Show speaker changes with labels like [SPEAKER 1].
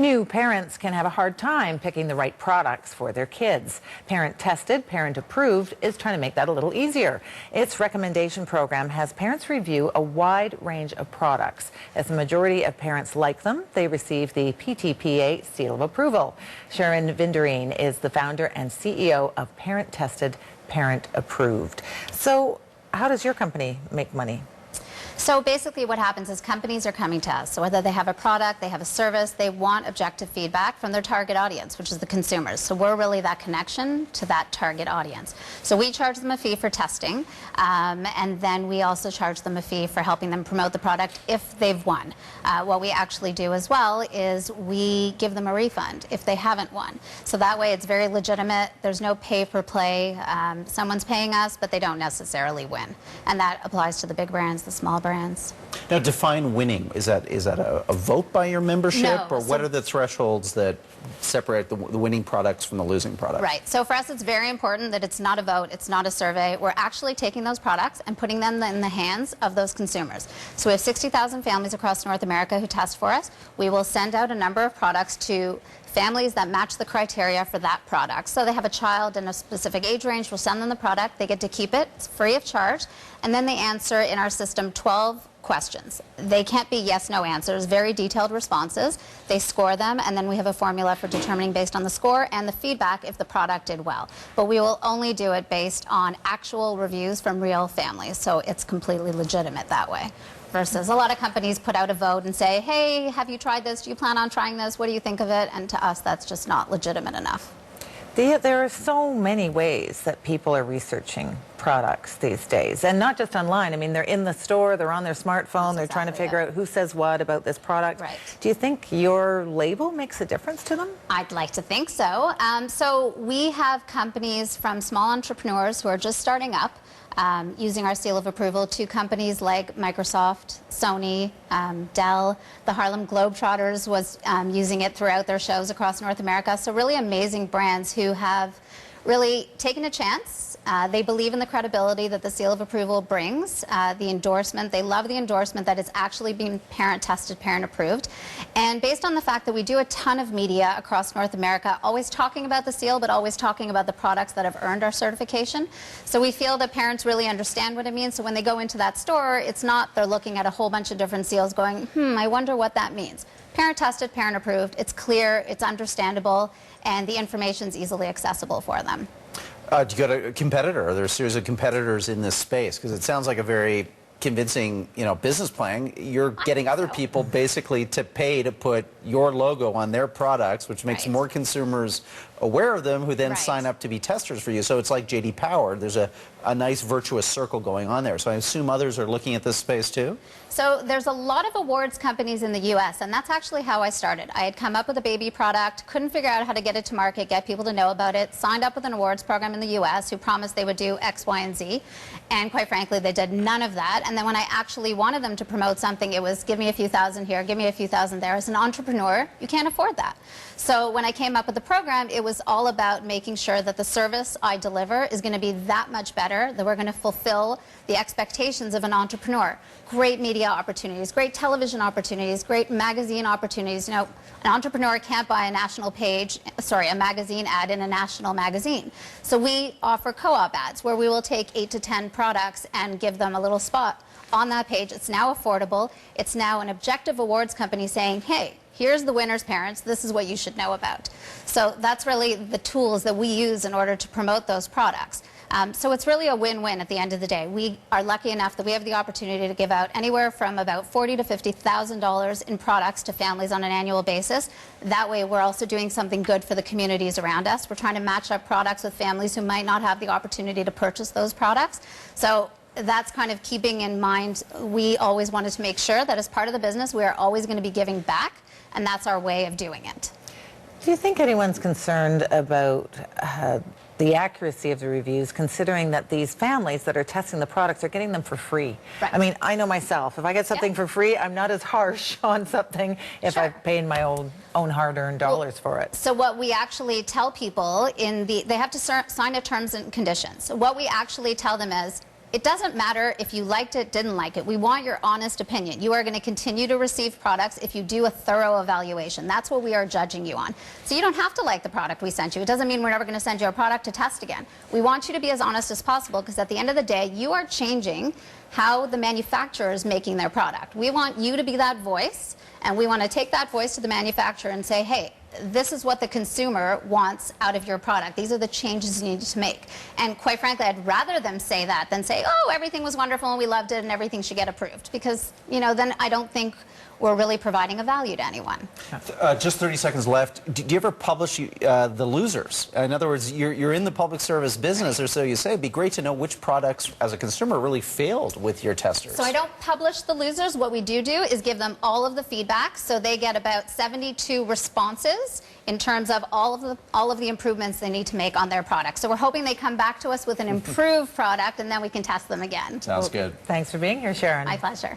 [SPEAKER 1] New parents can have a hard time picking the right products for their kids. Parent Tested, Parent Approved is trying to make that a little easier. Its recommendation program has parents review a wide range of products. As the majority of parents like them, they receive the PTPA seal of approval. Sharon Vinderine is the founder and CEO of Parent Tested, Parent Approved. So how does your company make money?
[SPEAKER 2] So basically what happens is companies are coming to us. So whether they have a product, they have a service, they want objective feedback from their target audience, which is the consumers. So we're really that connection to that target audience. So we charge them a fee for testing, and then we also charge them a fee for helping them promote the product if they've won. What we actually do as well is we give them a refund if they haven't won. So that way it's very legitimate. There's no pay for play. Someone's paying us, but they don't necessarily win. And that applies to the big brands, the small brands.
[SPEAKER 3] Now, define winning. Is that a vote by your membership,
[SPEAKER 2] No,
[SPEAKER 3] or what are the thresholds that separate the winning products from the losing products?
[SPEAKER 2] Right. So for us, it's very important that it's not a vote, it's not a survey. We're actually taking those products and putting them in the hands of those consumers. So we have 60,000 families across North America who test for us. We will send out a number of products to families that match the criteria for that product. So they have a child in a specific age range, we'll send them the product, they get to keep it, it's free of charge, and then they answer in our system 12 questions. They can't be yes/no answers, very detailed responses. They score them, and then we have a formula for determining based on the score and the feedback if the product did well. But we will only do it based on actual reviews from real families, so it's completely legitimate that way. Versus a lot of companies put out a vote and say, hey, have you tried this? Do you plan on trying this? What do you think of it? And to us, that's just not legitimate enough.
[SPEAKER 1] There are so many ways that people are researching products these days, and not just online. I mean, they're in the store, they're on their smartphone, they're trying to figure out who says what about this product.
[SPEAKER 2] Right.
[SPEAKER 1] Do you think your label makes a difference to them?
[SPEAKER 2] I'd like to think so. So we have companies from small entrepreneurs who are just starting up, using our seal of approval, to companies like Microsoft, Sony, Dell. The Harlem Globetrotters was using it throughout their shows across North America. So really amazing brands who have really taken a chance. They believe in the credibility that the seal of approval brings, the endorsement. They love the endorsement that it's actually being parent tested, parent approved. And based on the fact that we do a ton of media across North America, always talking about the seal, but always talking about the products that have earned our certification. So we feel that parents really understand what it means. So when they go into that store, it's not they're looking at a whole bunch of different seals going, I wonder what that means. Parent tested, parent approved. It's clear, it's understandable, and the information's easily accessible for them.
[SPEAKER 3] Do you got a competitor? Are there a series of competitors in this space? Because it sounds like a very convincing, business plan. You're getting other people basically to pay to put your logo on their products, which makes more consumers aware of them, who then sign up to be testers for you. So it's like J.D. Power. There's a nice virtuous circle going on there. So I assume others are looking at this space too?
[SPEAKER 2] So there's a lot of awards companies in the U.S., and that's actually how I started. I had come up with a baby product, couldn't figure out how to get it to market, get people to know about it, signed up with an awards program in the U.S. who promised they would do X, Y, and Z, and quite frankly, they did none of that. And then when I actually wanted them to promote something, it was give me a few thousand here, give me a few thousand there. As an entrepreneur, you can't afford that. So when I came up with the program, it was all about making sure that the service I deliver is going to be that much better, that we're going to fulfill the expectations of an entrepreneur. Great media opportunities, great television opportunities, great magazine opportunities. An entrepreneur can't buy a a magazine ad in a national magazine. So we offer co-op ads where we will take 8 to 10 products and give them a little spot on that page. It's now affordable. It's now an objective awards company saying, hey, here's the winner's parents, this is what you should know about. So that's really the tools that we use in order to promote those products. So it's really a win-win at the end of the day. We are lucky enough that we have the opportunity to give out anywhere from about $40,000 to $50,000 in products to families on an annual basis. That way we're also doing something good for the communities around us. We're trying to match up products with families who might not have the opportunity to purchase those products. So that's kind of keeping in mind, we always wanted to make sure that as part of the business, we are always going to be giving back, and that's our way of doing it.
[SPEAKER 1] Do you think anyone's concerned about the accuracy of the reviews, considering that these families that are testing the products are getting them for free?
[SPEAKER 2] Right.
[SPEAKER 1] I mean, I know myself, if I get something for free, I'm not as harsh on something if I've paid my own hard-earned dollars for it.
[SPEAKER 2] So what we actually tell people they have to sign a terms and conditions. So what we actually tell them is, It doesn't matter if you liked it, didn't like it. We want your honest opinion. You are going to continue to receive products if you do a thorough evaluation. That's what we are judging you on. So you don't have to like the product we sent you. It doesn't mean we're never going to send you a product to test again. We want you to be as honest as possible, because at the end of the day, you are changing how the manufacturer is making their product. We want you to be that voice, and we want to take that voice to the manufacturer and say, hey, this is what the consumer wants out of your product. These are the changes you need to make. And quite frankly, I'd rather them say that than say, oh, everything was wonderful and we loved it and everything should get approved. Because, you know, then I don't think we're really providing a value to anyone.
[SPEAKER 3] Just 30 seconds left. Do you ever publish the losers? In other words, you're in the public service business, or so you say. It'd be great to know which products, as a consumer, really failed with your testers.
[SPEAKER 2] So I don't publish the losers. What we do is give them all of the feedback. So they get about 72 responses in terms of all of the improvements they need to make on their product. So we're hoping they come back to us with an improved product, and then we can test them again.
[SPEAKER 3] Sounds good.
[SPEAKER 1] Thanks for being here, Sharon.
[SPEAKER 2] My pleasure.